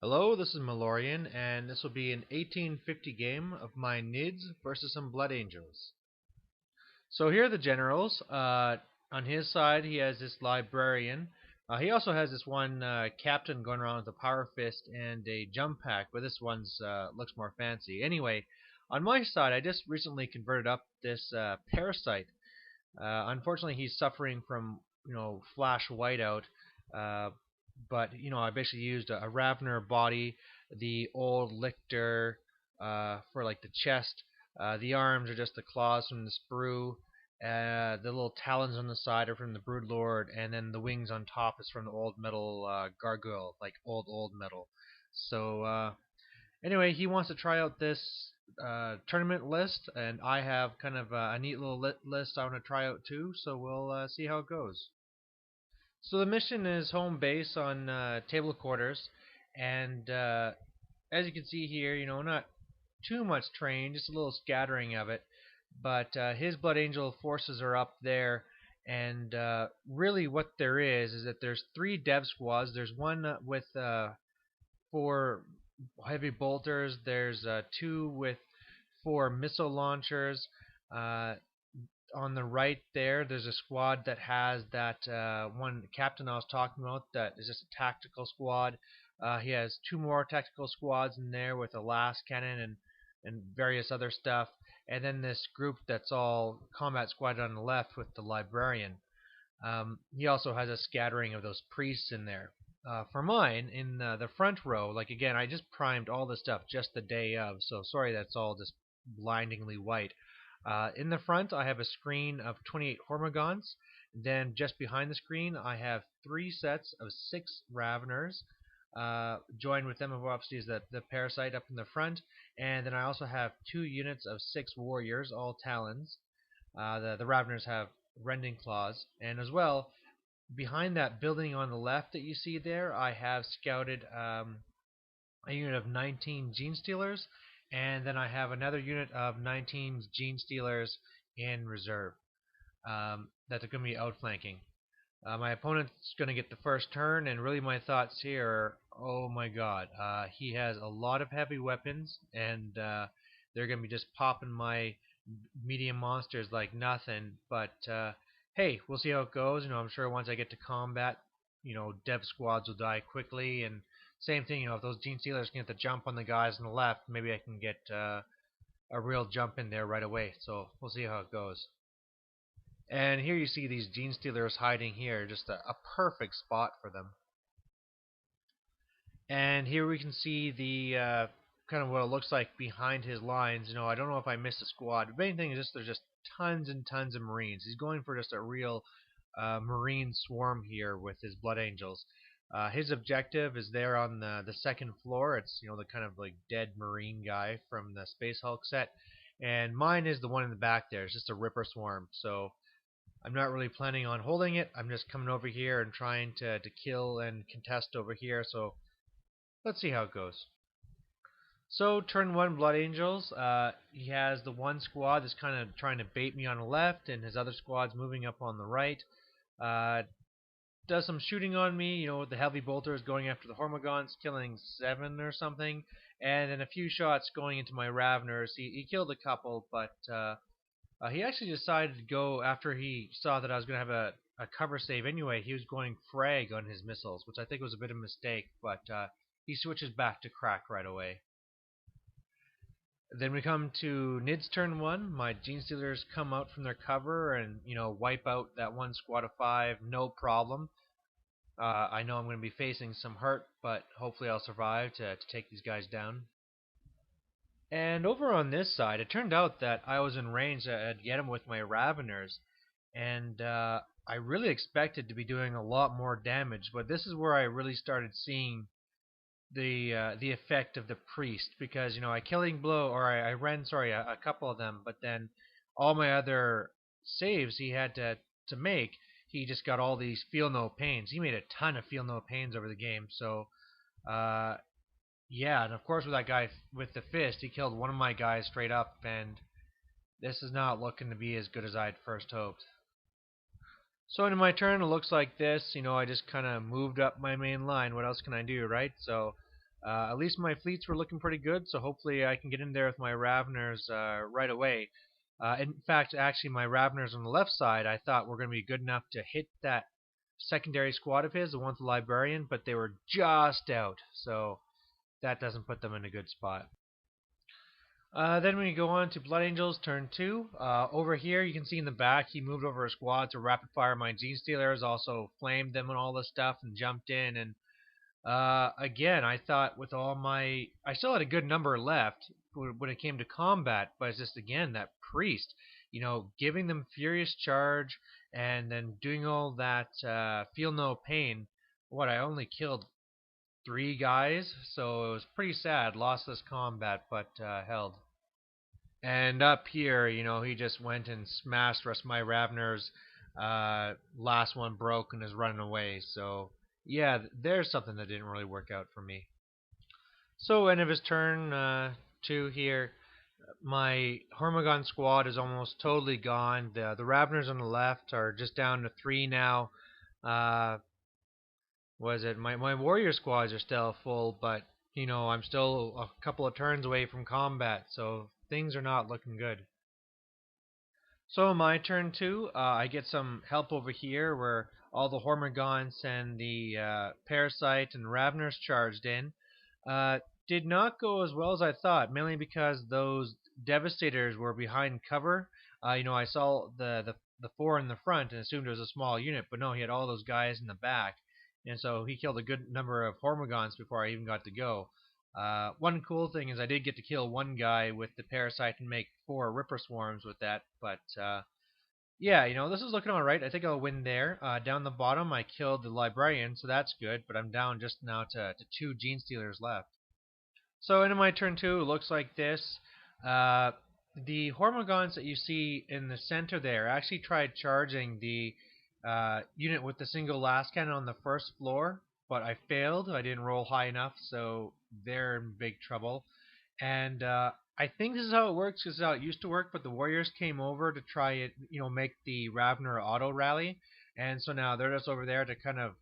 Hello, this is Malorian, and this will be an 1850 game of my Nids versus some Blood Angels. So here are the generals. On his side, he has this librarian. He also has this one captain going around with a power fist and a jump pack, but this one's looks more fancy. Anyway, on my side, I just recently converted up this Parasite. Unfortunately, he's suffering from flash whiteout. Uh, but I basically used a Ravener body, the old Lictor for like the chest. The arms are just the claws from the sprue. The little talons on the side are from the Broodlord, and then the wings on top is from the old metal gargoyle, like old metal. So anyway, he wants to try out this tournament list, and I have kind of a neat little list I want to try out too. So we'll see how it goes. So the mission is home base on table quarters, and as you can see here, not too much terrain, just a little scattering of it. But his Blood Angel forces are up there, and really what there is that there's three dev squads. There's one with four heavy bolters. There's two with four missile launchers. Uh, on the right there's a squad that has that one captain I was talking about that is just a tactical squad. He has two more tactical squads in there with a last cannon and various other stuff. And then this group that's all combat squad on the left with the librarian. He also has a scattering of those priests in there. For mine, in the front row, like again, I just primed all this stuff just the day of, so sorry that's all just blindingly white. In the front, I have a screen of 28 Hormigons. Then just behind the screen, I have three sets of 6 Raveners. Joined with them, obviously, is the Parasite up in the front. And then I also have 2 units of 6 Warriors, all Talons. The Raveners have Rending Claws. And as well, behind that building on the left that you see there, I have scouted a unit of 19 Gene Stealers, and then I have another unit of 19 Gene Stealers in reserve that are going to be outflanking. My opponent's going to get the first turn, and really my thoughts here are, oh my god, he has a lot of heavy weapons, and they're going to be just popping my medium monsters like nothing, but hey, we'll see how it goes. I'm sure once I get to combat, dev squads will die quickly, and same thing, if those Gene Stealers can get the jump on the guys on the left, maybe I can get a real jump in there right away. So we'll see how it goes. And here you see these Gene Stealers hiding here, just a perfect spot for them. And here we can see the kind of what it looks like behind his lines. I don't know if I missed a squad. The main thing is just there's just tons and tons of Marines. He's going for just a real Marine swarm here with his Blood Angels. His objective is there on the second floor. It's the kind of like dead Marine guy from the Space Hulk set, and mine is the one in the back there. It's just a Ripper swarm. So I'm not really planning on holding it. I'm just coming over here and trying to kill and contest over here. So let's see how it goes. So turn 1 Blood Angels. He has the one squad that's kind of trying to bait me on the left, and his other squad's moving up on the right. Does some shooting on me, with the heavy bolters going after the Hormigons, killing 7 or something, and then a few shots going into my Raveners. He killed a couple, but he actually decided to go after he saw that I was going to have a cover save anyway. He was going frag on his missiles, which I think was a bit of a mistake, but he switches back to crack right away. Then we come to Nid's turn 1. My Gene Stealers come out from their cover and, wipe out that one squad of 5, no problem. I know I'm going to be facing some hurt, but hopefully I'll survive to take these guys down. And over on this side, it turned out that I was in range to get him with my Raveners, and I really expected to be doing a lot more damage, but this is where I really started seeing the effect of the priest, because I killing blow, or I ran a couple of them, but then all my other saves he had to make, he just got all these feel no pains. He made a ton of feel no pains over the game. So yeah, and of course with that guy with the fist, he killed one of my guys straight up, and this is not looking to be as good as I'd first hoped. So in my turn, it looks like this. I just kind of moved up my main line. What else can I do, right? So At least my fleets were looking pretty good, so hopefully I can get in there with my Raveners right away. In fact, actually, my Raveners on the left side, I thought were going to be good enough to hit that secondary squad of his, the one with the Librarian, but they were just out, so that doesn't put them in a good spot. Then we go on to Blood Angels turn 2. Over here, you can see in the back, he moved over a squad to rapid fire my Gene Stealers, also flamed them and all this stuff, and jumped in. And again, I thought with all my, I still had a good number left when it came to combat, but it's just again that priest, giving them furious charge and then doing all that feel no pain. What, I only killed 3 guys, so it was pretty sad. Lost this combat, but held. And up here, he just went and smashed the rest of my Raveners. Last one broke and is running away. So, yeah, there's something that didn't really work out for me. So, end of his turn 2 here. My Hormagon squad is almost totally gone. The Raveners on the left are just down to 3 now. My warrior squads are still full, but I'm still a couple of turns away from combat, so things are not looking good. So my turn 2, I get some help over here where all the Hormagons and the Parasite and Raveners charged in. Did not go as well as I thought, mainly because those Devastators were behind cover. I saw the 4 in the front and assumed it was a small unit, but no, he had all those guys in the back. And so he killed a good number of Hormagons before I even got to go. One cool thing is I did get to kill one guy with the Parasite and make 4 Ripper Swarms with that. But yeah, this is looking alright. I think I'll win there. Down the bottom, I killed the Librarian, so that's good. But I'm down just now to 2 Gene Stealers left. So into my turn 2, it looks like this. The Hormagons that you see in the center there actually tried charging the unit with the single last cannon on the first floor, but I failed. I didn't roll high enough, so they're in big trouble. And I think this is how it works. This is how it used to work, but the Warriors came over to try it, make the Ravener auto rally, and so now they're just over there to kind of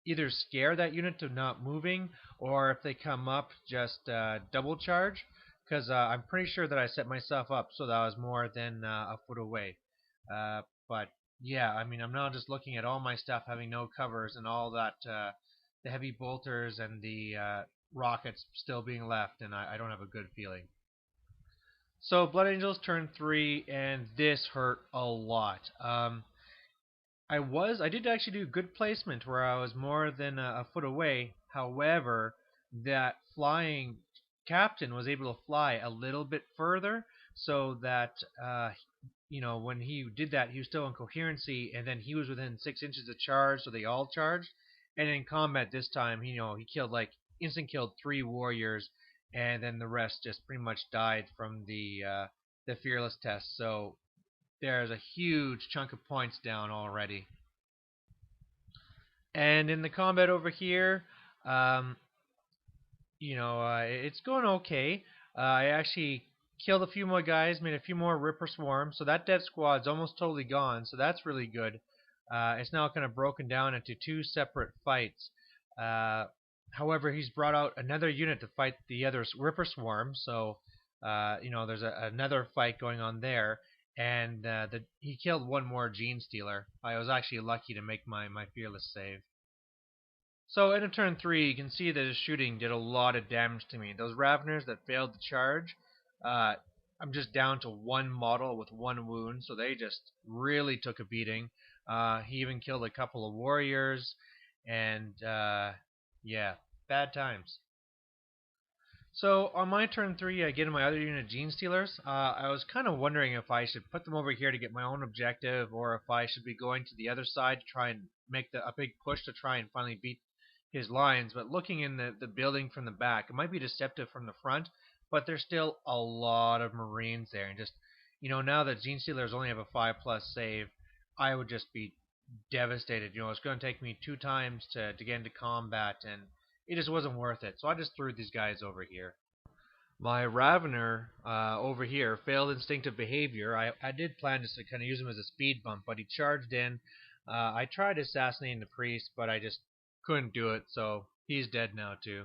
either scare that unit to not moving, or if they come up, just double charge. Because I'm pretty sure that I set myself up so that I was more than a foot away. But yeah, I mean, I'm now just looking at all my stuff having no covers and all that, the heavy bolters and the rockets still being left, and I don't have a good feeling. So Blood Angels turn 3, and this hurt a lot. I did actually do good placement where I was more than a foot away. However, that flying captain was able to fly a little bit further, so that when he did that, he was still in coherency, and then he was within 6 inches of charge, so they all charged. And in combat this time, he killed instant killed 3 warriors, and then the rest just pretty much died from the fearless test. So there's a huge chunk of points down already. And in the combat over here, it's going okay. I actually killed a few more guys, made a few more Ripper Swarms, so that dead squad's almost totally gone, so that's really good. It's now kind of broken down into 2 separate fights. However, he's brought out another unit to fight the other Ripper Swarm, so there's another fight going on there, and he killed 1 more Gene Stealer. I was actually lucky to make my fearless save. So in turn 3, you can see that his shooting did a lot of damage to me. Those Raveners that failed to charge, I'm just down to 1 model with 1 wound, so they just really took a beating. He even killed a couple of warriors, and yeah, bad times. So on my turn 3, I get in my other unit, Gene Stealers. I was kind of wondering if I should put them over here to get my own objective, or if I should be going to the other side to try and make a big push to try and finally beat his lines. But looking in the building from the back, it might be deceptive from the front, but there's still a lot of Marines there. And just, now that Gene Stealers only have a 5+ save, I would just be devastated. It's going to take me 2 times to get into combat, and it just wasn't worth it. So I just threw these guys over here. My Ravener over here failed instinctive behavior. I did plan just to kind of use him as a speed bump, but he charged in. I tried assassinating the priest, but I just couldn't do it, so he's dead now too.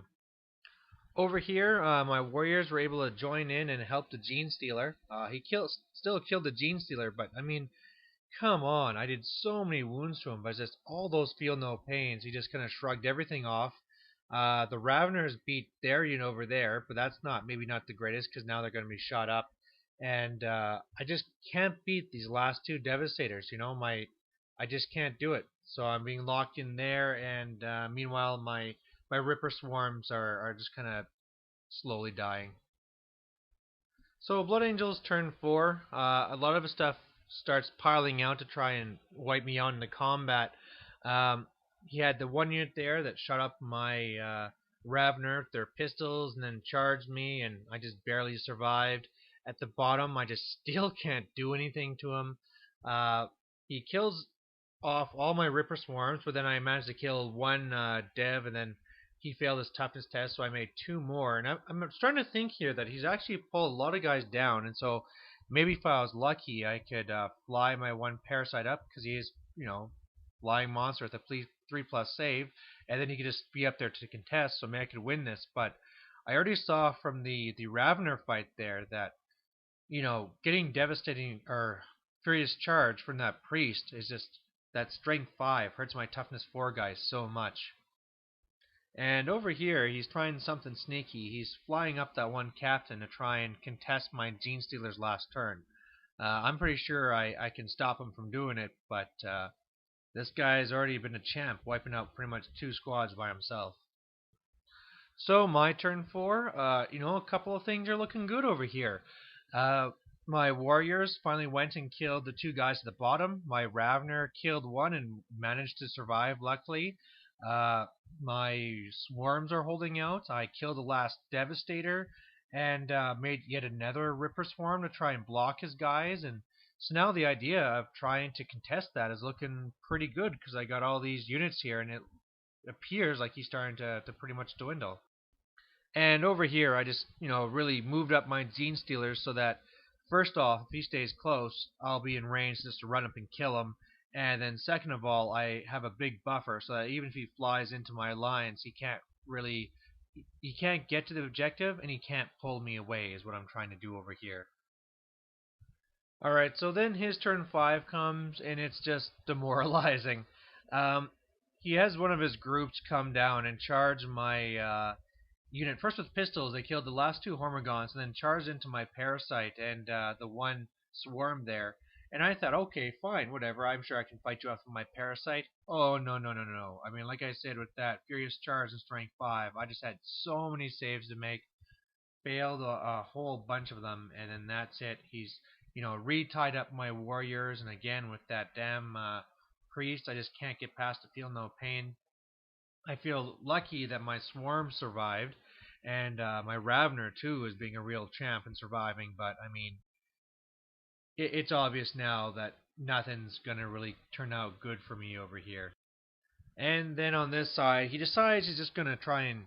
Over here, my warriors were able to join in and help the Gene Stealer. Still killed the Gene Stealer, but I mean, come on, I did so many wounds to him, but just all those feel no pains. He just kind of shrugged everything off. The Raveners beat their unit over there, but that's maybe not the greatest because now they're going to be shot up. And I just can't beat these last two Devastators. I just can't do it. So I'm being locked in there, and meanwhile my Ripper Swarms are just kind of slowly dying. So Blood Angels turn 4. A lot of stuff starts piling out to try and wipe me out in the combat. Um, he had the one unit there that shot up my Ravener with their pistols and then charged me, and I just barely survived. At the bottom, I just still can't do anything to him. He kills off all my Ripper Swarms, but then I managed to kill one Dev, and then he failed his toughness test, so I made two more. And I'm starting to think here that he's actually pulled a lot of guys down, and so maybe if I was lucky, I could fly my one Parasite up, because he is, flying monster with a 3+ save, and then he could just be up there to contest, so maybe I could win this. But I already saw from the Ravener fight there that, getting devastating or Furious Charge from that priest is just, that strength 5 hurts my toughness 4 guys so much. And over here, he's trying something sneaky. He's flying up that one captain to try and contest my Gene Stealer's last turn. I'm pretty sure I can stop him from doing it, but this guy's already been a champ, wiping out pretty much 2 squads by himself. So my turn 4, a couple of things are looking good over here. My warriors finally went and killed the 2 guys at the bottom. My Ravener killed one and managed to survive, luckily. My swarms are holding out. I killed the last Devastator and made yet another Ripper Swarm to try and block his guys. And so now the idea of trying to contest that is looking pretty good because I got all these units here, and it appears like he's starting to pretty much dwindle. And over here, I just, really moved up my Gene Stealers so that, first off, if he stays close, I'll be in range just to run up and kill him. And then second of all, I have a big buffer so that even if he flies into my lines, he can't get to the objective and he can't pull me away is what I'm trying to do over here. Alright, so then his turn 5 comes and it's just demoralizing. He has one of his groups come down and charge my unit. First with pistols, they killed the last 2 Hormigons and then charged into my Parasite and the one swarm there. And I thought, okay, fine, whatever. I'm sure I can fight you off with my Parasite. Oh, no, no, no, no. I mean, like I said, with that Furious Charge and Strength 5, I just had so many saves to make. Failed a whole bunch of them, and then that's it. He's, re-tied up my warriors, and again, with that damn priest, I just can't get past the Feel No Pain. I feel lucky that my swarm survived, and my Ravener, too, is being a real champ and surviving, but, I mean, it's obvious now that nothing's going to really turn out good for me over here. And then on this side, he decides he's just going to try and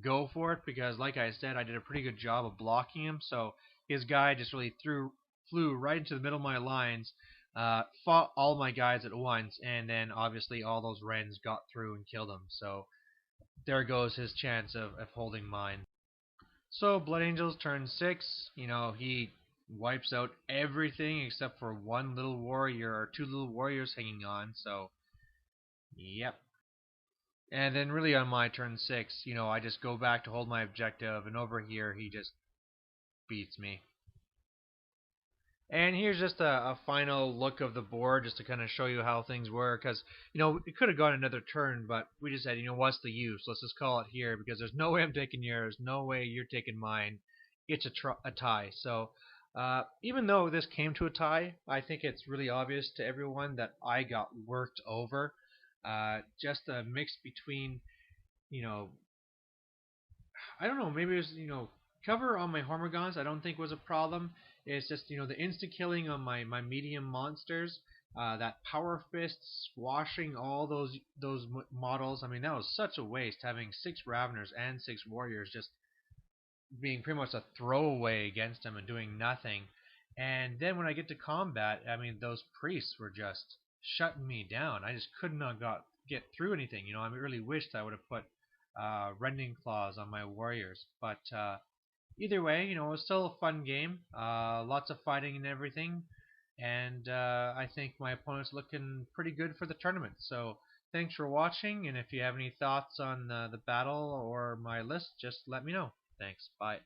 go for it because, like I said, I did a pretty good job of blocking him. So his guy just really flew right into the middle of my lines, fought all my guys at once, and then obviously all those Wrens got through and killed him. So there goes his chance of holding mine. So Blood Angels turn 6. He wipes out everything except for one little warrior or 2 little warriors hanging on. So, yep. And then really on my turn 6, I just go back to hold my objective, and over here he just beats me. And here's just a final look of the board just to kind of show you how things were, because, it could have gone another turn, but we just said, what's the use? Let's just call it here, because there's no way I'm taking yours, no way you're taking mine. It's a tie. So, even though this came to a tie, I think it's really obvious to everyone that I got worked over. Just a mix between, I don't know, maybe it was, cover on my Hormigons I don't think was a problem. It's just, the insta-killing on my medium monsters, that Power Fist squashing all those models. I mean, that was such a waste, having 6 Raveners and 6 Warriors just being pretty much a throwaway against them and doing nothing. And then when I get to combat, I mean, those priests were just shutting me down. I just could not get through anything. I really wished I would have put rending claws on my warriors. But either way, it was still a fun game. Lots of fighting and everything. And I think my opponent's looking pretty good for the tournament. So thanks for watching. And if you have any thoughts on the battle or my list, just let me know. Thanks. Bye.